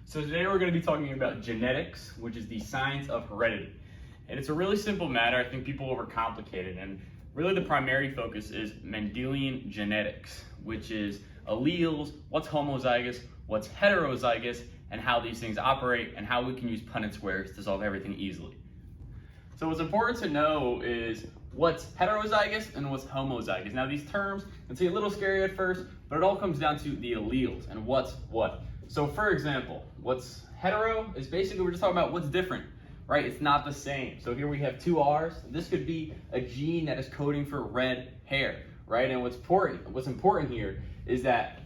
So today we're going to be talking about genetics, which is the science of heredity. And it's a really simple matter. I think people overcomplicate it. And really the primary focus is Mendelian genetics, which is alleles, what's homozygous, what's heterozygous, and how these things operate, and how we can use Punnett squares to solve everything easily. So what's important to know is what's heterozygous and what's homozygous. Now these terms can seem a little scary at first, but it all comes down to the alleles and what's what. So for example, what's hetero is basically we're just talking about what's different, right? It's not the same. So here we have two R's. This could be a gene that is coding for red hair, right? And what's important here is that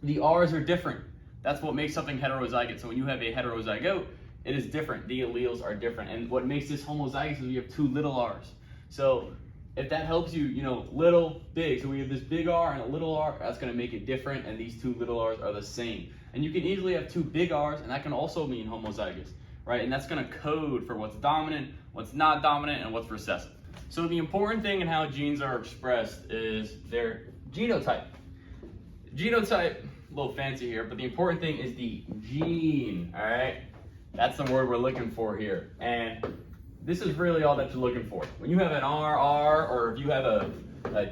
the R's are different. That's what makes something heterozygous. So when you have a heterozygote, it is different. The alleles are different. And what makes this homozygous is we have two little R's. So if that helps you, little, big. So we have this big R and a little r, that's gonna make it different, and these two little R's are the same. And you can easily have two big R's, and that can also mean homozygous, right? And that's gonna code for what's dominant, what's not dominant, and what's recessive. So the important thing in how genes are expressed is their genotype. Genotype, a little fancy here, but the important thing is the gene, all right? That's the word we're looking for here. And this is really all that you're looking for. When you have an RR, or if you have a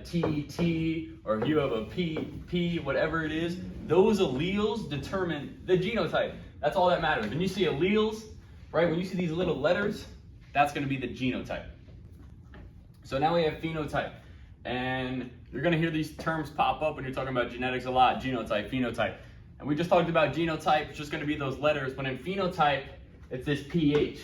TT, or if you have a PP, whatever it is, those alleles determine the genotype. That's all that matters. When you see alleles, right, when you see these little letters, that's gonna be the genotype. So now we have phenotype. And you're gonna hear these terms pop up when you're talking about genetics a lot, genotype, phenotype. And we just talked about genotype, it's just gonna be those letters, but in phenotype, it's this PH.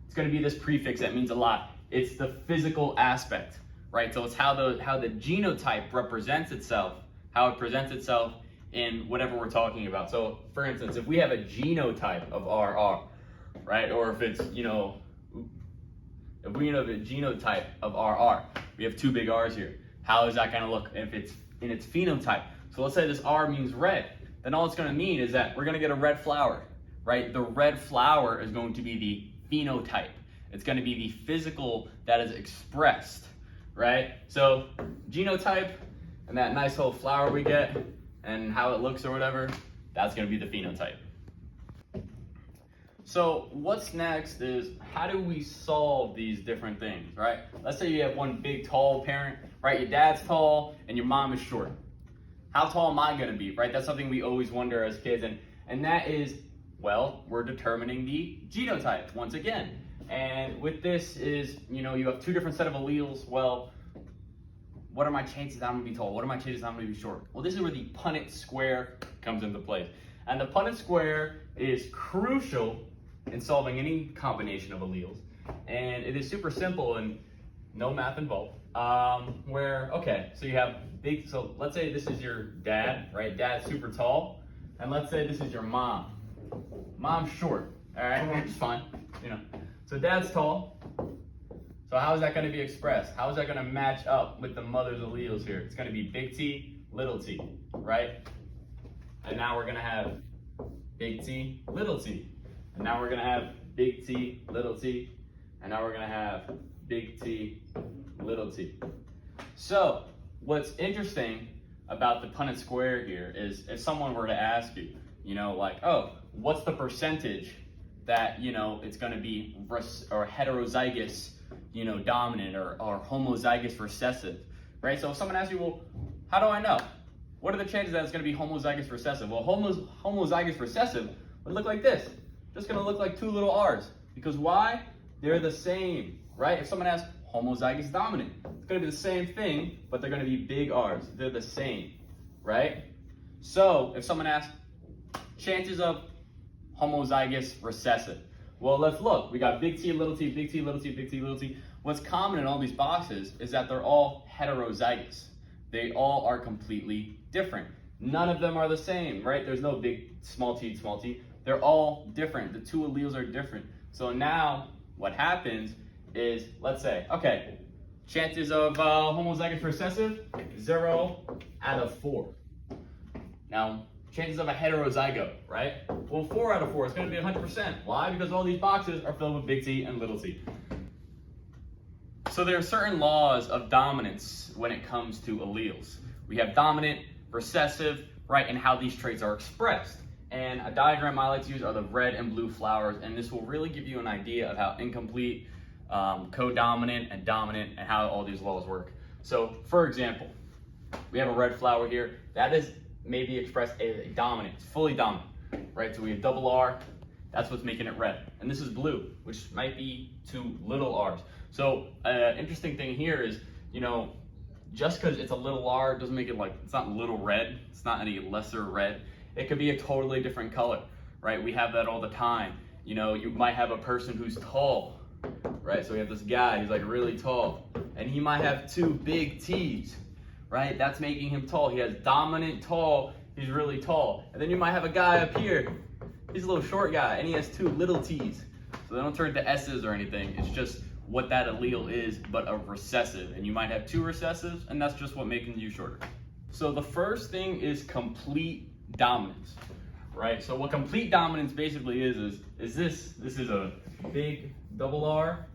It's gonna be this prefix that means a lot. It's the physical aspect, right? So it's how the genotype represents itself, how it presents itself in whatever we're talking about. So for instance, if we have a genotype of RR, right? Or if it's, if we have a genotype of RR, we have two big R's here. How is that gonna look if it's in its phenotype? So let's say this R means red. Then all it's gonna mean is that we're gonna get a red flower, right? The red flower is going to be the phenotype. It's gonna be the physical that is expressed, right? So genotype and that nice little flower we get and how it looks or whatever, that's gonna be the phenotype. So what's next is how do we solve these different things, right? Let's say you have one big tall parent, right? Your dad's tall and your mom is short. How tall am I gonna be, right? That's something we always wonder as kids, and that is, well, we're determining the genotype once again. And with this is, you have two different set of alleles. Well, what are my chances I'm gonna be tall? What are my chances I'm gonna be short? Well, this is where the Punnett square comes into place. And the Punnett square is crucial in solving any combination of alleles. And it is super simple and no math involved. So you have so let's say this is your dad, right? Dad's super tall. And let's say this is your mom. Mom's short, all right? Which is fine, So dad's tall. So how is that gonna be expressed? How is that gonna match up with the mother's alleles here? It's gonna be big T, little t, right? And now we're gonna have big T, little t. And now we're gonna have big T, little t. And now we're gonna have big T, little t. So what's interesting about the Punnett square here is if someone were to ask you, what's the percentage that, it's gonna be heterozygous, dominant or homozygous recessive, right? So if someone asks you, well, how do I know? What are the chances that it's gonna be homozygous recessive? Well, homozygous recessive would look like this. Just gonna look like two little R's. Because why? They're the same, right? If someone asks homozygous dominant, it's gonna be the same thing, but they're gonna be big R's. They're the same, right? So if someone asks chances of homozygous recessive, well, let's look. We got big T, little t, big T, little t, big T, little t. What's common in all these boxes is that they're all heterozygous. They all are completely different. None of them are the same, right? There's no big small t, small t. They're all different. The two alleles are different. So now what happens is, let's say, okay, chances of homozygous recessive, 0 out of 4. Now, chances of a heterozygote, right? Well, 4 out of 4 is gonna be 100%. Why? Because all these boxes are filled with big T and little t. So there are certain laws of dominance when it comes to alleles. We have dominant, recessive, right, and how these traits are expressed. And a diagram I like to use are the red and blue flowers, and this will really give you an idea of how incomplete, codominant, and dominant, and how all these laws work. So, for example, we have a red flower here. That is maybe expressed a dominant. It's fully dominant, right? So we have double R. That's what's making it red. And this is blue, which might be two little r's. So, interesting thing here is, you know, just because it's a little r doesn't make it like, it's not little red. It's not any lesser red. It could be a totally different color, right? We have that all the time. You know, you might have a person who's tall, right? So we have this guy who's like really tall, and he might have two big T's, right? That's making him tall. He has dominant tall, he's really tall. And then you might have a guy up here, he's a little short guy, and he has two little T's. So they don't turn to S's or anything. It's just what that allele is, but a recessive. And you might have two recessives, and that's just what making you shorter. So the first thing is complete dominance, right? So what complete dominance basically is this is a big double R,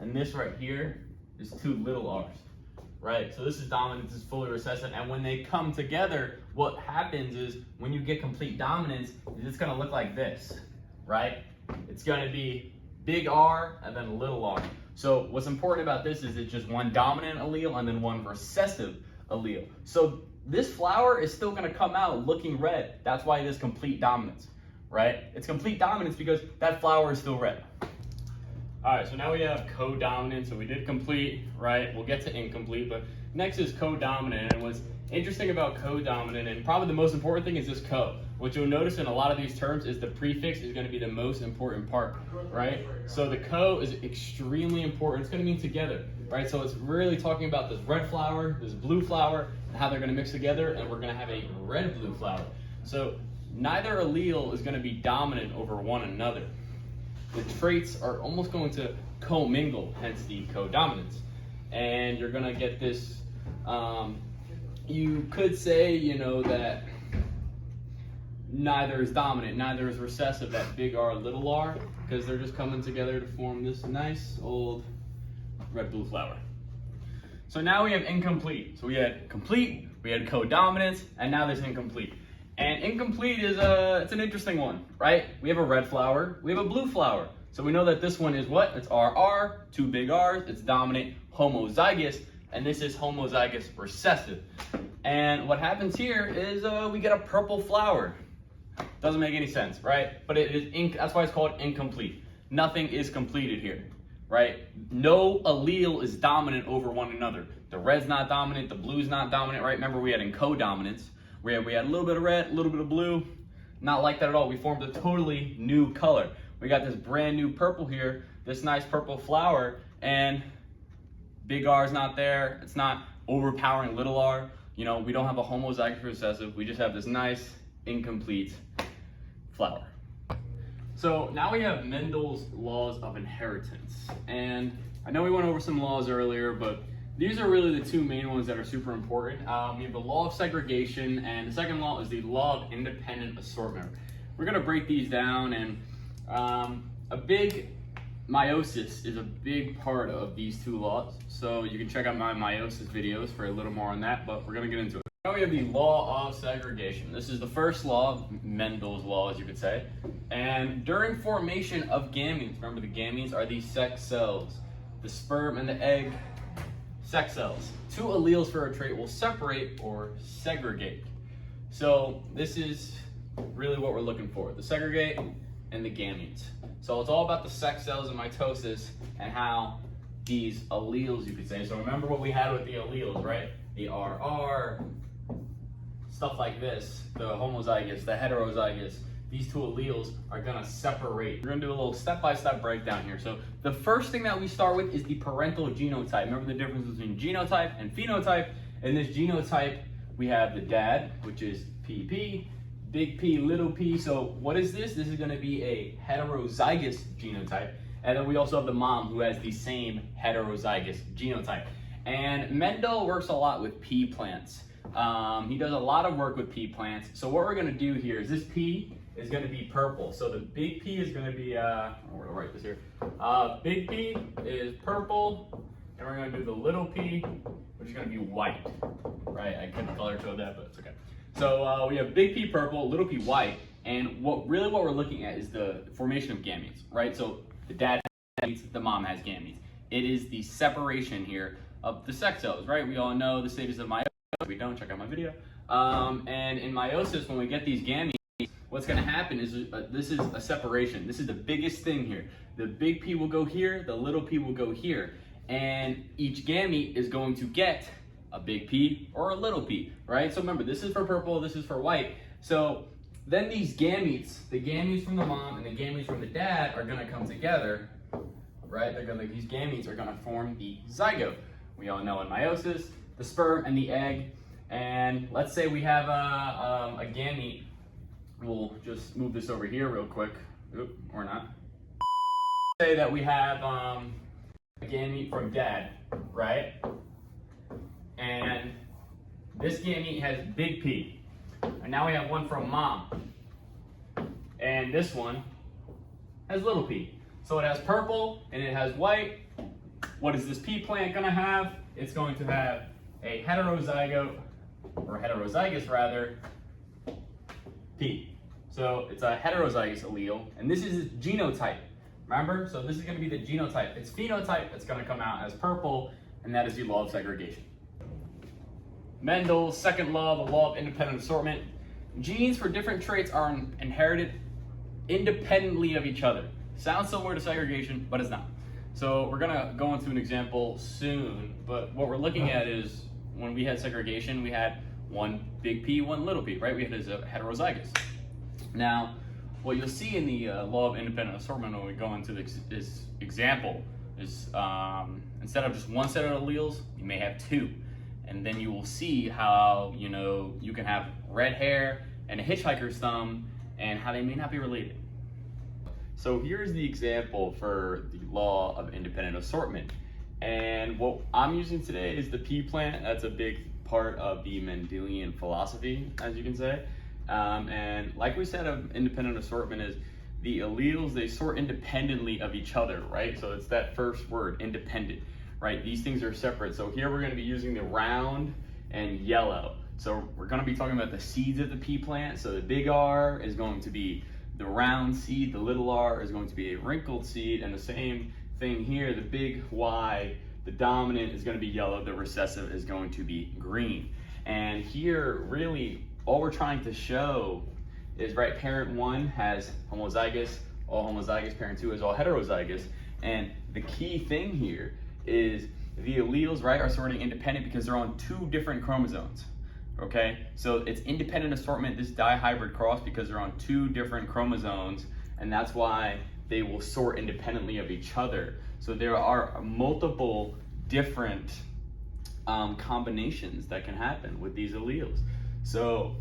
and this right here is two little R's, right? So this is dominance, is fully recessive, and when they come together, what happens is when you get complete dominance, it's gonna look like this, right? It's gonna be big R and then little r. So what's important about this is it's just one dominant allele and then one recessive allele. So this flower is still going to come out looking red. That's why it is complete dominance, right? It's complete dominance because that flower is still red. All right, so now we have codominant. So we did complete, right? We'll get to incomplete, but next is codominant. And what's interesting about codominant, and probably the most important thing, is this co. What you'll notice in a lot of these terms is the prefix is going to be the most important part, right? So the co is extremely important. It's going to mean together, right? So it's really talking about this red flower, this blue flower, and how they're going to mix together, and we're going to have a red-blue flower. So neither allele is going to be dominant over one another. The traits are almost going to commingle, hence the codominance. And you're going to get this, you could say, you know, that neither is dominant, neither is recessive, that big R, little r, because they're just coming together to form this nice old red-blue flower. So now we have incomplete. So we had complete, we had codominance, and now there's incomplete. And incomplete is it's an interesting one, right? We have a red flower, we have a blue flower. So we know that this one is what? It's RR, two big R's, it's dominant, homozygous, and this is homozygous recessive. And what happens here is we get a purple flower. Doesn't make any sense, right? But it is that's why it's called incomplete. Nothing is completed here, right? No allele is dominant over one another. The red's not dominant, the blue's not dominant, right? Remember, we had in codominance, we had a little bit of red, a little bit of blue. Not like that at all. We formed a totally new color. We got this brand new purple here, this nice purple flower, and big R is not there. It's not overpowering little r. You know, we don't have a homozygous recessive. We just have this nice incomplete flower. So now we have Mendel's laws of inheritance. And I know we went over some laws earlier, but these are really the two main ones that are super important. We have the law of segregation, and the second law is the law of independent assortment. We're gonna break these down, and meiosis is a big part of these two laws. So you can check out my meiosis videos for a little more on that, but we're gonna get into it. Now we have the law of segregation. This is the first law of Mendel's law, as you could say. And during formation of gametes, remember the gametes are these sex cells, the sperm and the egg sex cells. Two alleles for a trait will separate or segregate. So this is really what we're looking for, the segregate and the gametes. So it's all about the sex cells and mitosis and how these alleles, you could say. So remember what we had with the alleles, right? The RR, stuff like this, the homozygous, the heterozygous, these two alleles are gonna separate. We're gonna do a little step-by-step breakdown here. So the first thing that we start with is the parental genotype. Remember the difference between genotype and phenotype? In this genotype, we have the dad, which is PP, big P, little p. So what is this? This is gonna be a heterozygous genotype. And then we also have the mom, who has the same heterozygous genotype. And Mendel works a lot with pea plants. He does a lot of work with pea plants. So what we're gonna do here is this pea is gonna be purple. So the big P is gonna be, we're gonna write this here. Big P is purple, and we're gonna do the little p, which is gonna be white, right? I couldn't color code that, but it's okay. So we have big P purple, little p white, And what we're looking at is the formation of gametes, right? So the dad has gametes, the mom has gametes. It is the separation here of the sex cells, right? We all know the stages of meiosis. If we don't, check out my video. And in meiosis, when we get these gametes, what's going to happen is this is a separation. This is the biggest thing here. The big P will go here, the little p will go here. And each gamete is going to get a big P or a little p, right? So remember, this is for purple, this is for white. So then these gametes, the gametes from the mom and the gametes from the dad are going to come together, right? These gametes are going to form the zygote. We all know in meiosis, the sperm and the egg. And let's say we have a gamete. We'll just move this over here real quick. Oop, or not. Say that we have a gamete from dad, right? And this gamete has big P. And now we have one from mom. And this one has little p. So it has purple and it has white. What is this pea plant going to have? It's going to have a heterozygote, or heterozygous rather, P. So it's a heterozygous allele, and this is genotype. Remember? So this is going to be the genotype. Its phenotype that's going to come out as purple, and that is the law of segregation. Mendel's second law, the law of independent assortment. Genes for different traits are inherited independently of each other. Sounds similar to segregation, but it's not. So we're gonna go into an example soon, but what we're looking at is when we had segregation, we had one big P, one little p, right? We had a heterozygous. Now, what you'll see in the law of independent assortment when we go into this example is instead of just one set of alleles, you may have two. And then you will see how, you can have red hair and a hitchhiker's thumb and how they may not be related. So here's the example for the law of independent assortment. And what I'm using today is the pea plant. That's a big part of the Mendelian philosophy, as you can say. And like we said of independent assortment is the alleles, they sort independently of each other, right? So it's that first word, independent, right? These things are separate. So here we're going to be using the round and yellow. So we're going to be talking about the seeds of the pea plant. So the big R is going to be the round seed, the little r is going to be a wrinkled seed, and the same thing here, the big Y, the dominant is going to be yellow, the recessive is going to be green. And here, really, all we're trying to show is, right, parent one has homozygous, all homozygous, parent two is all heterozygous. And the key thing here is the alleles, right, are sorting independent because they're on two different chromosomes. Okay, so it's independent assortment, this dihybrid cross, because they're on two different chromosomes, and that's why they will sort independently of each other. So there are multiple different combinations that can happen with these alleles. So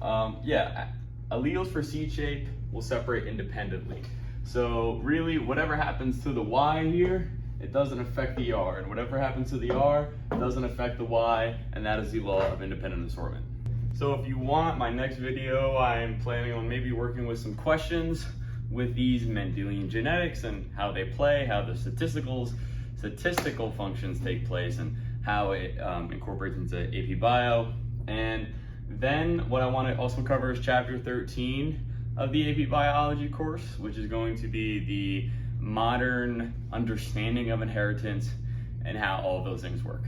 alleles for seed shape will separate independently. So really, whatever happens to the Y here, it doesn't affect the R, and whatever happens to the R doesn't affect the Y, and that is the law of independent assortment. So if you want my next video, I'm planning on maybe working with some questions with these Mendelian genetics and how they play, how the statistical functions take place, and how it incorporates into AP Bio. And then what I want to also cover is chapter 13 of the AP Biology course, which is going to be the modern understanding of inheritance and how all of those things work.